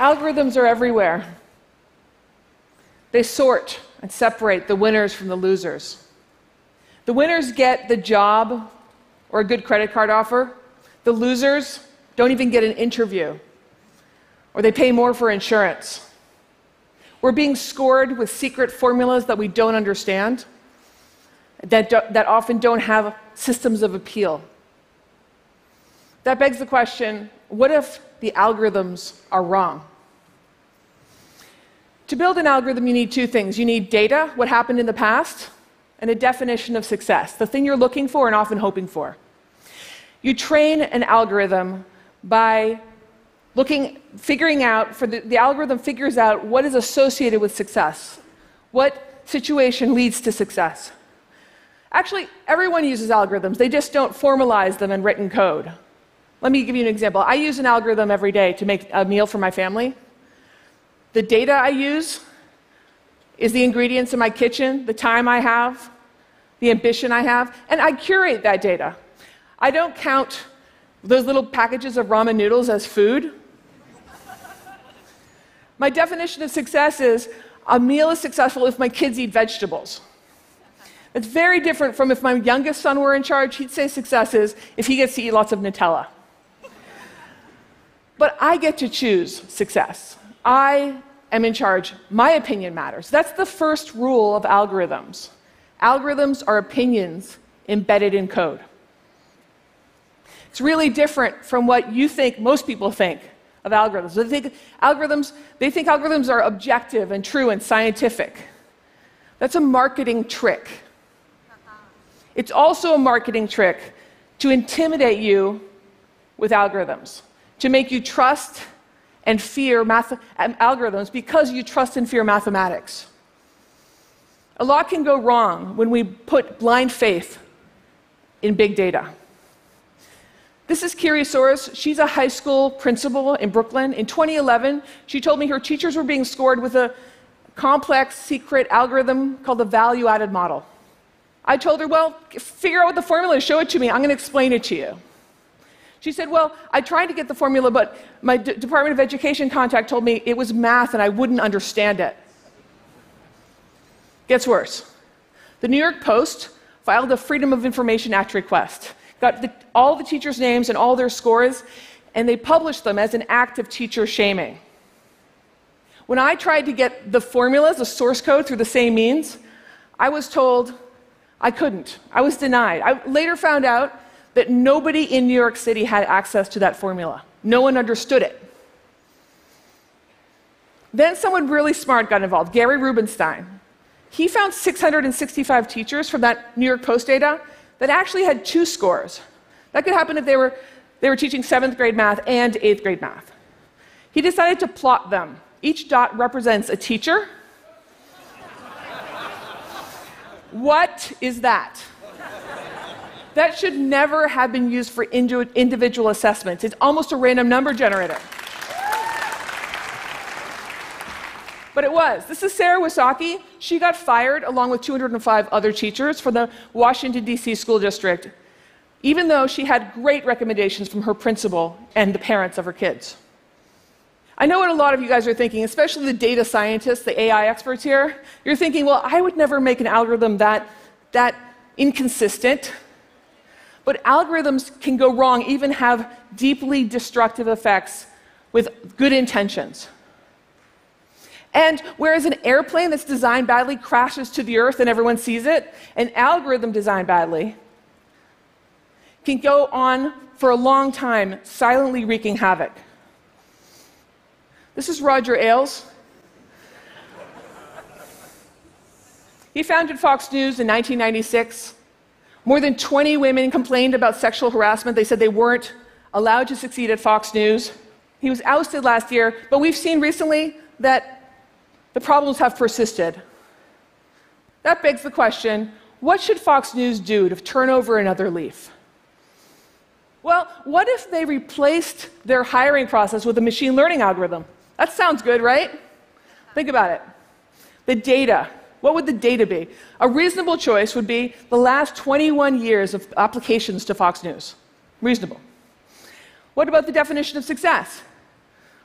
Algorithms are everywhere. They sort and separate the winners from the losers. The winners get the job or a good credit card offer. The losers don't even get an interview, or they pay more for insurance. We're being scored with secret formulas that we don't understand, that often don't have systems of appeal. That begs the question, what if the algorithms are wrong? To build an algorithm, you need two things. You need data, what happened in the past, and a definition of success, the thing you're looking for and often hoping for. You train an algorithm by figuring out, the algorithm figures out what is associated with success, what situation leads to success. Actually, everyone uses algorithms, they just don't formalize them in written code. Let me give you an example. I use an algorithm every day to make a meal for my family. The data I use is the ingredients in my kitchen, the time I have, the ambition I have, and I curate that data. I don't count those little packages of ramen noodles as food. My definition of success is a meal is successful if my kids eat vegetables. It's very different from if my youngest son were in charge. He'd say success is if he gets to eat lots of Nutella. But I get to choose success. I am in charge. My opinion matters. That's the first rule of algorithms. Algorithms are opinions embedded in code. It's really different from what you think most people think of algorithms. They think algorithms are objective and true and scientific. That's a marketing trick. It's also a marketing trick to intimidate you with algorithms, to make you trust and fear algorithms because you trust and fear mathematics. A lot can go wrong when we put blind faith in big data. This is Kiri Soros. She's a high school principal in Brooklyn. In 2011, she told me her teachers were being scored with a complex, secret algorithm called the value-added model. I told her, well, figure out what the formula is, show it to me, I'm going to explain it to you. She said, well, I tried to get the formula, but my Department of Education contact told me it was math and I wouldn't understand it. Gets worse. The New York Post filed a Freedom of Information Act request, got all the teachers' names and all their scores, and they published them as an act of teacher shaming. When I tried to get the formulas, the source code, through the same means, I was told I couldn't. I was denied. I later found out that nobody in New York City had access to that formula. No one understood it. Then someone really smart got involved, Gary Rubinstein. He found 665 teachers from that New York Post data that actually had 2 scores. That could happen if they were teaching 7th grade math and 8th grade math. He decided to plot them. Each dot represents a teacher. What is that? That should never have been used for individual assessments. It's almost a random number generator. But it was. This is Sarah Wysocki. She got fired along with 205 other teachers from the Washington, D.C. school district, even though she had great recommendations from her principal and the parents of her kids. I know what a lot of you guys are thinking, especially the data scientists, the AI experts here. You're thinking, well, I would never make an algorithm that inconsistent. But algorithms can go wrong, even have deeply destructive effects with good intentions. And whereas an airplane that's designed badly crashes to the earth and everyone sees it, an algorithm designed badly can go on for a long time, silently wreaking havoc. This is Roger Ailes. He founded Fox News in 1996. More than 20 women complained about sexual harassment. They said they weren't allowed to succeed at Fox News. He was ousted last year, but we've seen recently that the problems have persisted. That begs the question, what should Fox News do to turn over another leaf? Well, what if they replaced their hiring process with a machine learning algorithm? That sounds good, right? Think about it. The data. What would the data be? A reasonable choice would be the last 21 years of applications to Fox News. Reasonable. What about the definition of success?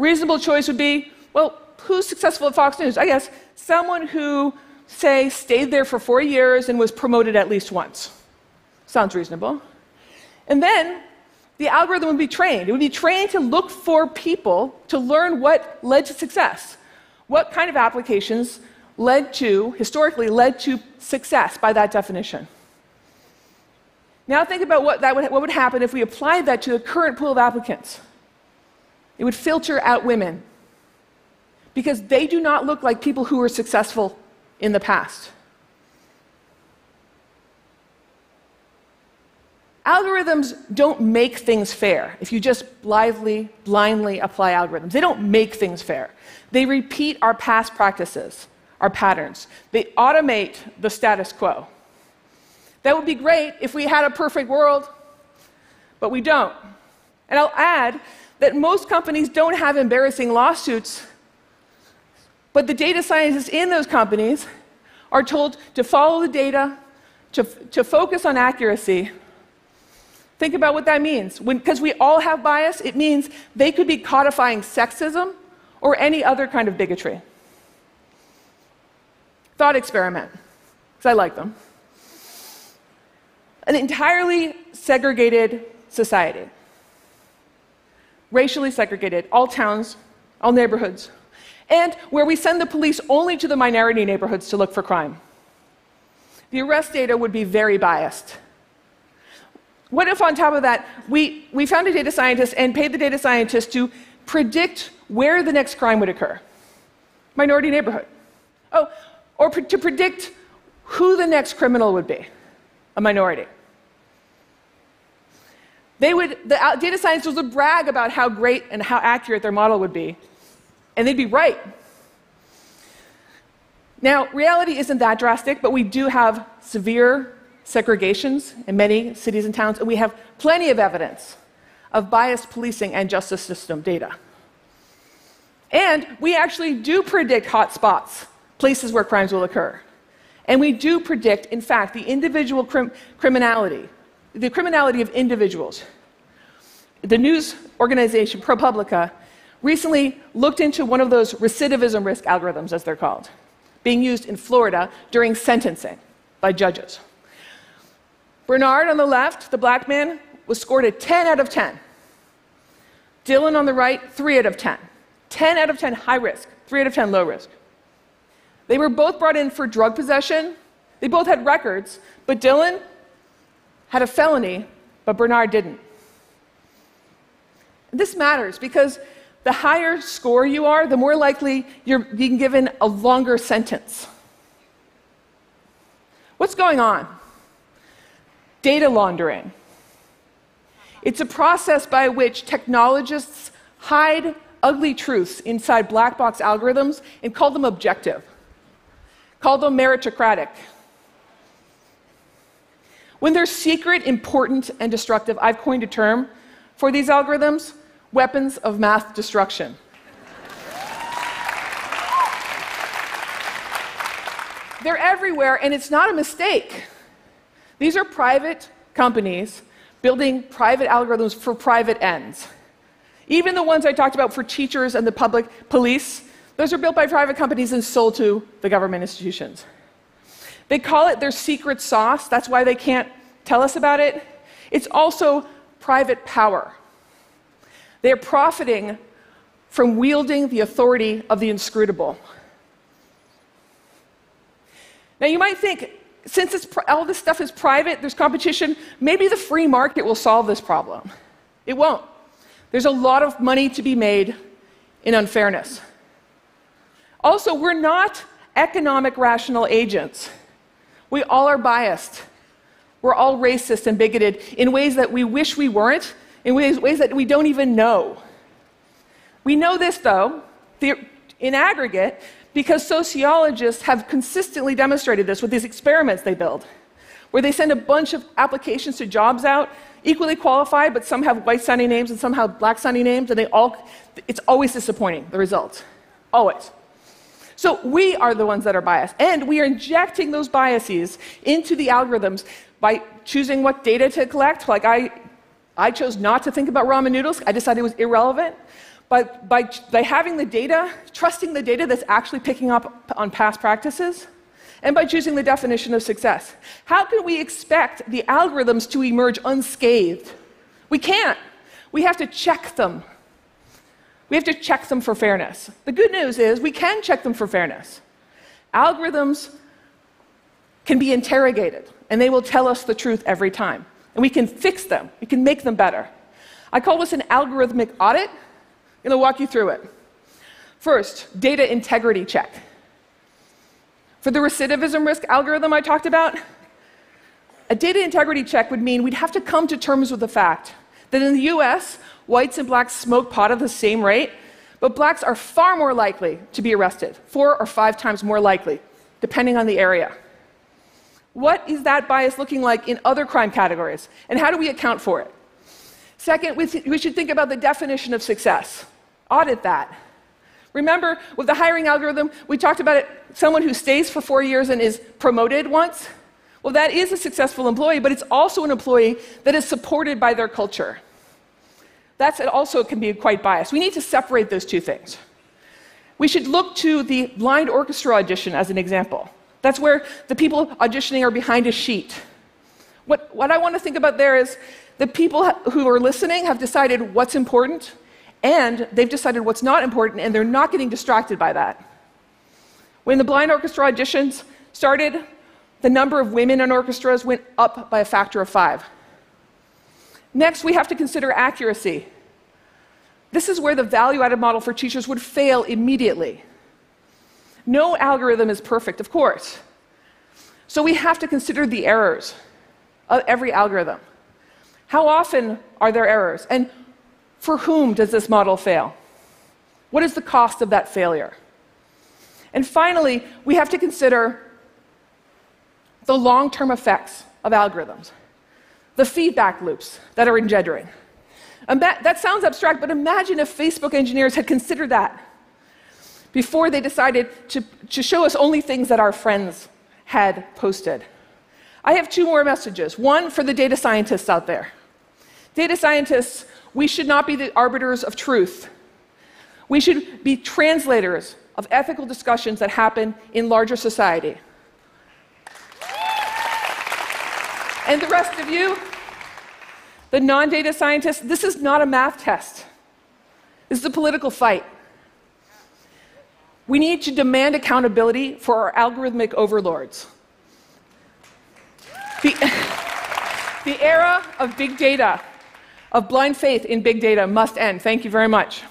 reasonable choice would be, well, who's successful at Fox News? I guess someone who, say, stayed there for 4 years and was promoted at least once. Sounds reasonable. And then the algorithm would be trained. It would be trained to look for people to learn what led to success. What kind of applications historically led to success by that definition. Now think about what would happen if we applied that to the current pool of applicants. It would filter out women because they do not look like people who were successful in the past. Algorithms don't make things fair if you just blindly apply algorithms. They don't make things fair. They repeat our past practices, our patterns. They automate the status quo. That would be great if we had a perfect world, but we don't. And I'll add that most companies don't have embarrassing lawsuits, but the data scientists in those companies are told to follow the data, to focus on accuracy. Think about what that means. Because we all have bias, it means they could be codifying sexism or any other kind of bigotry. Thought experiment, because I like them. An entirely segregated society. Racially segregated, all towns, all neighborhoods, and where we send the police only to the minority neighborhoods to look for crime. The arrest data would be very biased. What if, on top of that, we found a data scientist and paid the data scientist to predict where the next crime would occur? Minority neighborhood. Oh, or to predict who the next criminal would be, a minority. The data scientists would brag about how great and how accurate their model would be, and they'd be right. Now, reality isn't that drastic, but we do have severe segregations in many cities and towns, and we have plenty of evidence of biased policing and justice system data. And we actually do predict hot spots, places where crimes will occur. And we do predict, in fact, the individual criminality, the criminality of individuals. The news organization ProPublica recently looked into one of those recidivism risk algorithms, as they're called, being used in Florida during sentencing by judges. Bernard on the left, the black man, was scored a 10 out of 10. Dylan on the right, 3 out of 10. 10 out of 10 high risk, 3 out of 10 low risk. They were both brought in for drug possession. They both had records, but Dylan had a felony, but Bernard didn't. This matters because the higher score you are, the more likely you're being given a longer sentence. What's going on? Data laundering. It's a process by which technologists hide ugly truths inside black box algorithms and call them objective, call them meritocratic. When they're secret, important, and destructive, I've coined a term for these algorithms: weapons of math destruction. They're everywhere, and it's not a mistake. These are private companies building private algorithms for private ends. Even the ones I talked about for teachers and the public police, those are built by private companies and sold to the government institutions. They call it their secret sauce. That's why they can't tell us about it. It's also private power. They're profiting from wielding the authority of the inscrutable. Now, you might think, since all this stuff is private, there's competition, maybe the free market will solve this problem. It won't. There's a lot of money to be made in unfairness. Also, we're not economic rational agents. We all are biased. We're all racist and bigoted in ways that we wish we weren't, in ways that we don't even know. We know this, though, in aggregate, because sociologists have consistently demonstrated this with these experiments they build, where they send a bunch of applications to jobs out, equally qualified, but some have white-sounding names and some have black-sounding names, and it's always disappointing, the results. Always. So we are the ones that are biased, and we are injecting those biases into the algorithms by choosing what data to collect. Like I chose not to think about ramen noodles. I decided it was irrelevant. by having the data, trusting the data that's actually picking up on past practices, and by choosing the definition of success. How can we expect the algorithms to emerge unscathed? We can't. We have to check them. We have to check them for fairness. The good news is we can check them for fairness. Algorithms can be interrogated, and they will tell us the truth every time. And we can fix them. We can make them better. I call this an algorithmic audit. I'm going to walk you through it. First, data integrity check. For the recidivism risk algorithm I talked about, a data integrity check would mean we'd have to come to terms with the fact that in the US, whites and blacks smoke pot at the same rate, but blacks are far more likely to be arrested, 4 or 5 times more likely, depending on the area. What is that bias looking like in other crime categories, and how do we account for it? Second, we should think about the definition of success. Audit that. Remember, with the hiring algorithm, we talked about it, someone who stays for 4 years and is promoted once. Well, that is a successful employee, but it's also an employee that is supported by their culture. That also can be quite biased. We need to separate those two things. We should look to the blind orchestra audition as an example. That's where the people auditioning are behind a sheet. What I want to think about there is the people who are listening have decided what's important, and they've decided what's not important, and they're not getting distracted by that. When the blind orchestra auditions started, the number of women in orchestras went up by a factor of 5. Next, we have to consider accuracy. This is where the value-added model for teachers would fail immediately. No algorithm is perfect, of course. So we have to consider the errors of every algorithm. How often are there errors? And for whom does this model fail? What is the cost of that failure? And finally, we have to consider the long-term effects of algorithms, the feedback loops that are engendering. That sounds abstract, but imagine if Facebook engineers had considered that before they decided to show us only things that our friends had posted. I have 2 more messages. One for the data scientists out there. Data scientists, we should not be the arbiters of truth. We should be translators of ethical discussions that happen in larger society. And the rest of you, the non-data scientists, this is not a math test. This is a political fight. We need to demand accountability for our algorithmic overlords. The era of big data, of blind faith in big data, must end. Thank you very much.